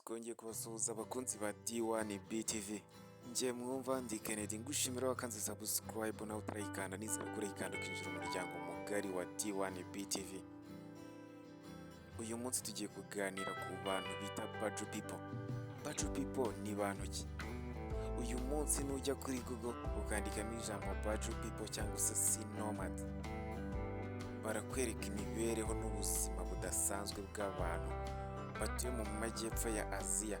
twongeye kubasuhuza abakunzi ba D1 BTV. Njye mwumva ndi Kennedy ngushimira wakanze subscribe nawe utarayikanda nizera ko urayikanda ukinjira umuryango mugari wa D1 BTV. Uyu munsi tugiye kuganira ku bantu bita Baju People. Baju People ni bantu ki? Uyu munsi nujya kuri Google ukandikamo ijambo Baju People cyangwa se Sea Nomad, barakwereka imibereho n'ubuzima budasanzwe bw'abantu batuye mu majyepfo ya Aziya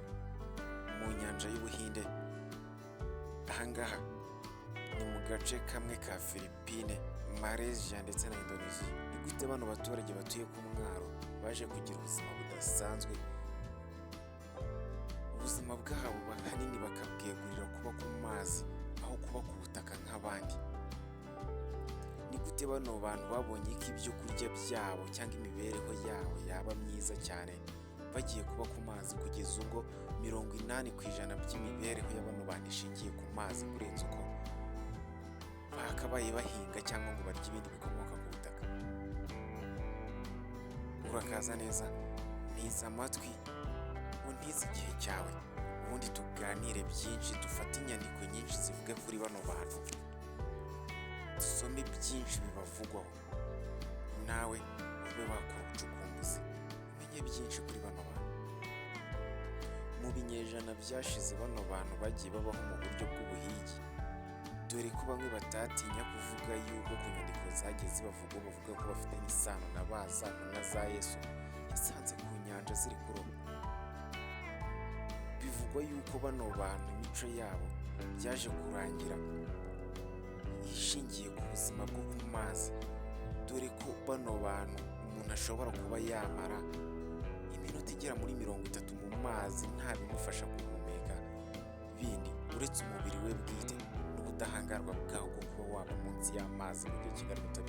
mu nyanja y'Ubuhinde. Ahangaha ni mu gace kamwe ka Philippines, Malaysia ndetse na Indonesia. Ni gute bano baturage batuye ku mwaro baje kugira ubuzima budasanzwe? Ubuzima bwabo ahanini bakabwegurira kuba ku mazi aho kuba ku butaka nk'abandi. Ni gute bano bantu babonye ko ibyo kurya byabo cyangwa imibereho yabo yaba myiza cyane bagiye kuba ku mazi, kugeza ubwo 80% by'imibereho y'abano bantu ishingiye ku mazi kurenza uko bakabaye bahinga cyangwa ngo barye ibindi bikomoka ku butaka? Urakaza neza, ntiza amatwi untize igihe cyawe ubundi tuganire byinshi, dufate inyandiko nyinshi zivuga kuri bano bantu, dusome byinshi bibavugwaho, nawe ube wakora ubucukumbuzi umenye byinshi kuri bano bantu. Mu binyejana byashize bano bantu bagiye babaho mu buryo bw'ubuhigi, dore ko bamwe batatinya kuvuga yuko ku nyandiko zagiye zibavuga bavuga ko bafitanye isano na ba za ntumwa za Yesu yasanze ku nyanja ziri kuroba. Bivugwa yuko bano bantu imico yabo byaje kurangira ishingiye ku buzima bwo ku mazi, dore ko bano bantu umuntu ashobora kuba yamara iminota igera muri 30 mu mazi nta bimufasha guhumeka bindi uretse umubiri we bwite n'ubudahangarwa bwawo bwo kuba waba munsi y'amazi mu gihe kingana na 30.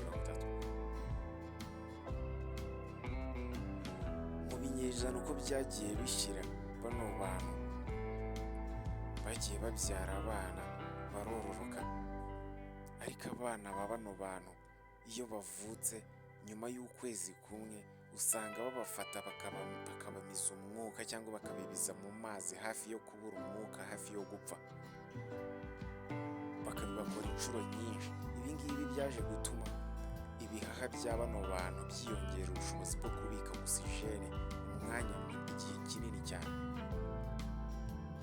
Mu binyejana uko byagiye bishira, bano bantu bagiye babyara abana barororoka, ariko abana ba bano bantu iyo bavutse nyuma y'ukwezi kumwe usanga babafata bakabamiza umwuka cyangwa bakabibiza mu mazi hafi yo kubura umwuka, hafi yo gupfa, bakabibakora inshuro nyinshi. Ibi ngibi byaje gutuma ibihaha bya bano bantu byiyongera ubushobozi bwo kubika oxygene umwanya igihe kinini cyane,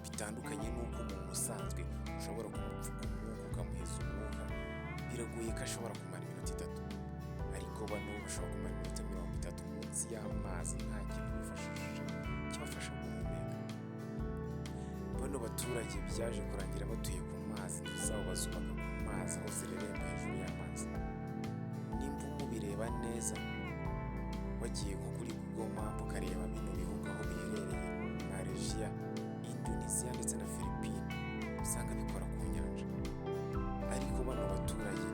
bitandukanye n'uko umuntu usanzwe ushobora kumupfuka umwuka ukamuheza umwuka, biragoye ko ashobora kumara iminota 3, ariko bano bashobora kumara iminota 30 munsi y'amazi nta kintu bifashishije kibafasha guhumeka. Bano baturage byaje kurangira batuye ku mazi, inzu zabo bazubaka ku mazi aho zireremba hejuru y'amazi. Nimba mubireba neza wagiye nko kuri Google Map ukareba bino bihugu aho biherereye, Malaysia, Indonesia ndetse na Philippines, usanga bikora ku nyanja. Ariko bano baturage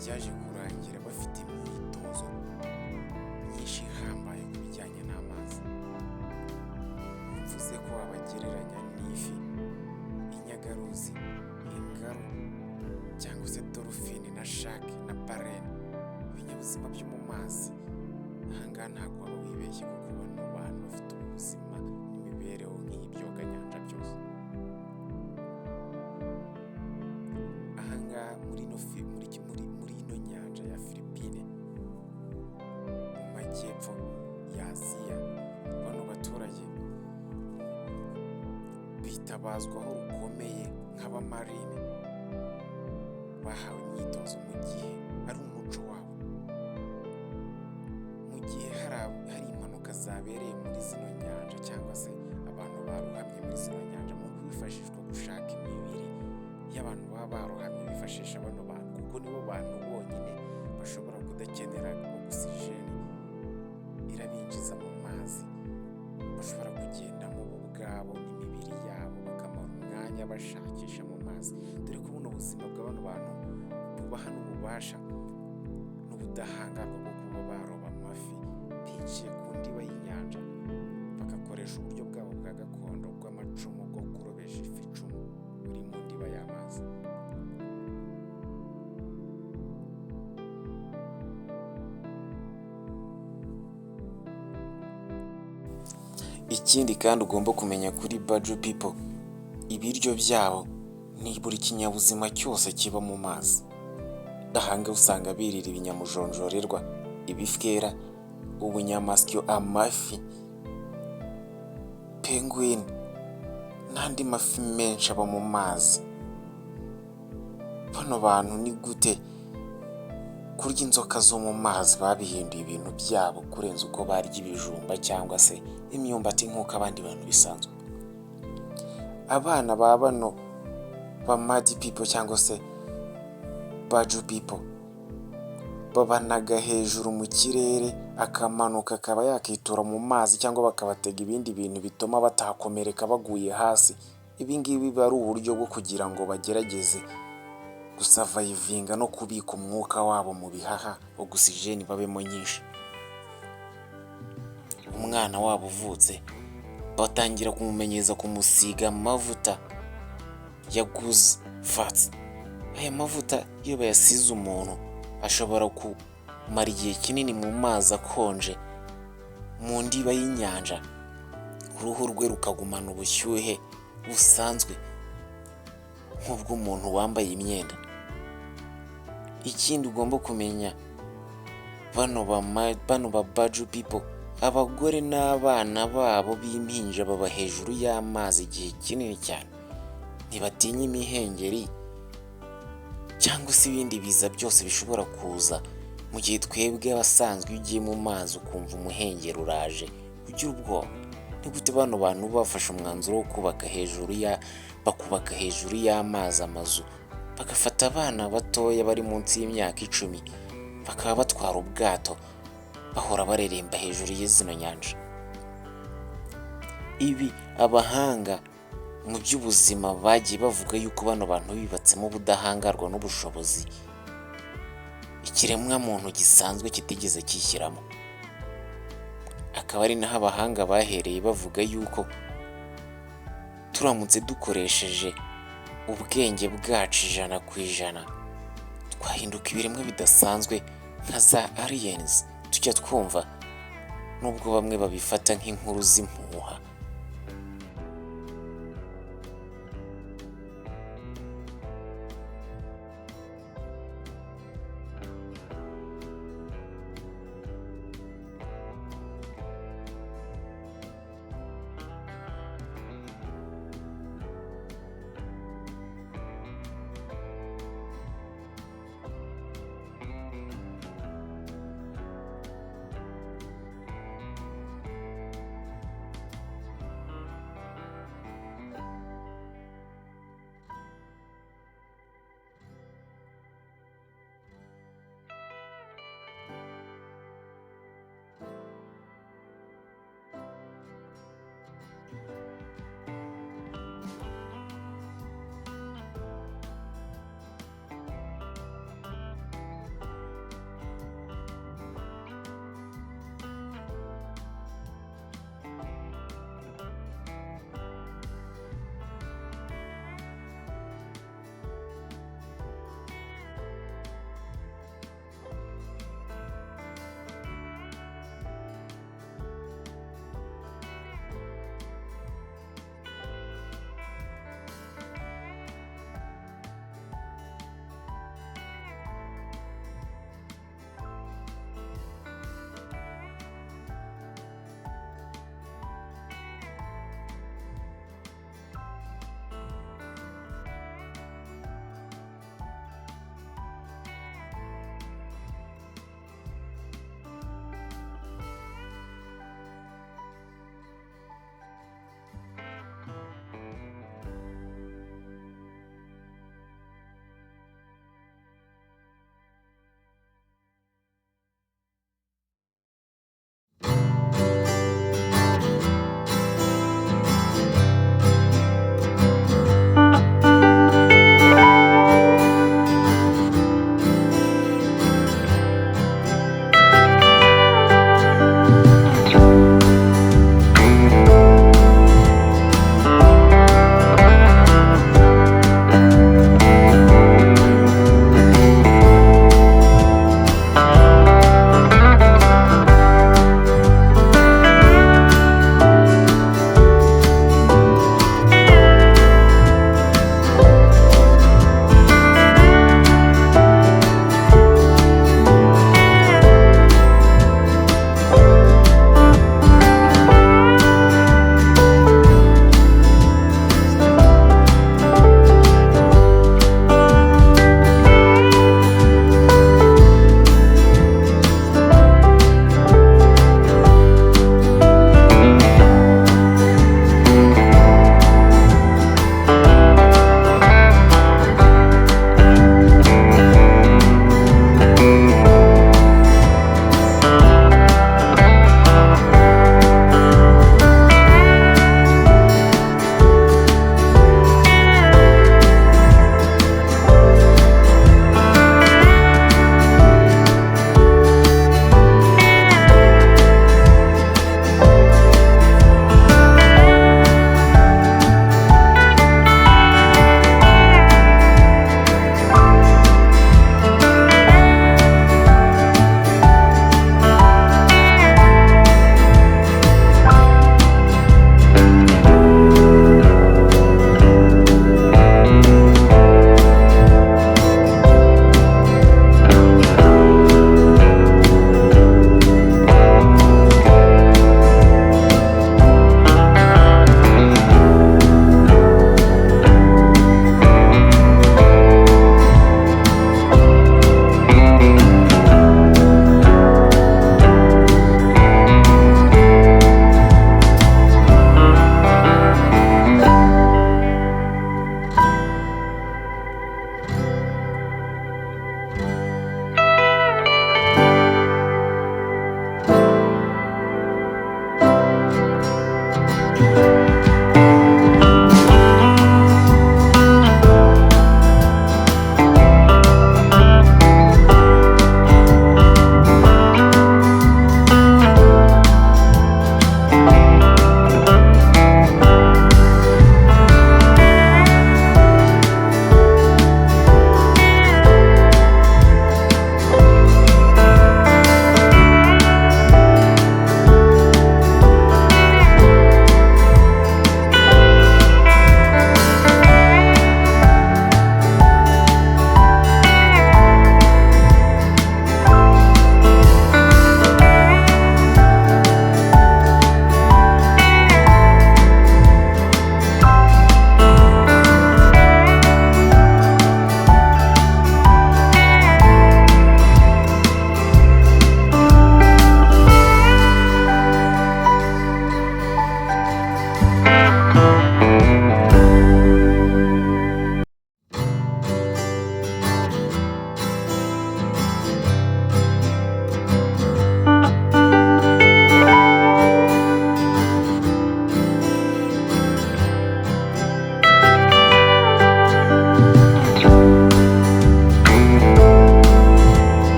byaje kurangira bafite imyitozo myinshi ihambaye ku bijyanye n'amazi. Mvuze ko wabagereranya n'ifi, inyagaruzi, ingaru cyangwa se dolphine na shark na baleine, ibinyabuzima byo mu mazi. Ahangaha ntabwo waba wibeshye kuko bano bantu bafite ubuzima n'imibereho nk'ibyoganyanja byose. Ahangaha muri ino nyanja ya Philippines mu majyepfo ya Aziya, bano baturage bitabazwaho rukomeye nk'abamarine, bahawe imyitozo mu gihe ari umuco wabo. Mu gihe hari impanuka zabereye muri zino nyanja cyangwa se abantu barohamye muri zino nyanja, mu kwifashishwa gushaka imibiri y'abantu baba barohamye bifashisha bano bantu, kuko nibo bantu bonyine bashobora kudakenera oxygene irabinjiza mu mazi, bashobora kugendamo bo ubwabo n'imibiri yabo bakamara umwanya bashakisha mu mazi, dore ko buno buzima bwa bano bantu bubaha n'ububasha n'ubudahangarwa bwo kuba baroba amafi biciye ku ndiba y'inyanja, bagakoresha uburyo bwabo bwa gakondo bw'amacumu bwo kurobesha ifi icumu buri mu ndiba y'amazi. Ikindi kandi ugomba kumenya kuri Baju people, ibiryo byabo ni buri kinyabuzima cyose kiba mu mazi. Ahanga usanga birira ibinyamujonjorerwa, ibifwera, ubunyamasyo, amafi, penguin n'andi mafi menshi aba mu mazi. Bano bantu ni gute kurya inzoka zo mu mazi babihinduye ibintu byabo kurenza uko barya ibijumba cyangwa se imyumbati nk'uko abandi bantu bisanzwe. Abana ba bano ba Mad people cyangwa se Baju people babanaga hejuru mu kirere, akamanuka akaba yakitura mu mazi cyangwa bakabatega ibindi bintu bituma batakomereka baguye hasi. Ibi ngibi biba ari uburyo bwo kugira ngo bagerageze gusavayivinga no kubika umwuka wabo mu bihaha, ogisijeni babemo nyinshi. Umwana wabo uvutse batangira kumumenyeza kumusiga amavuta ya guzi fats. Aya mavuta iyo bayasize umuntu ashobora kumara igihe kinini mu mazi akonje mu ndiba y'inyanja, uruhu rwe rukagumana ubushyuhe busanzwe nk'ubw'umuntu wambaye imyenda. Ikindi ugomba kumenya, bano ba Baju people, abagore n'abana babo b'impinja baba hejuru y'amazi igihe kinini cyane. Ntibatinya imihengeri cyangwa se ibindi biza byose bishobora kuza, mu gihe twebwe abasanzwe iyo ugiye mu mazi ukumva umuhengeri uraje ugira ubwoba. Ni gute bano bantu bafashe umwanzuro wo bakubaka hejuru y'amazi amazu, bagafata abana batoya bari munsi y'imyaka 10 bakaba batwara ubwato bahora bareremba hejuru y'izino nyanja. Ibi abahanga mu by'ubuzima bagiye bavuga yuko bano bantu bibatsemo ubudahangarwa n'ubushobozi ikiremwa muntu gisanzwe kitigeze kishyiramo. Akaba ari naho abahanga bahereye bavuga yuko turamutse dukoresheje ubwenge bwacu 100%, twahinduka ibiremwa bidasanzwe nka za aliens tujya twumva, nubwo bamwe babifata nk'inkuru z'impuha.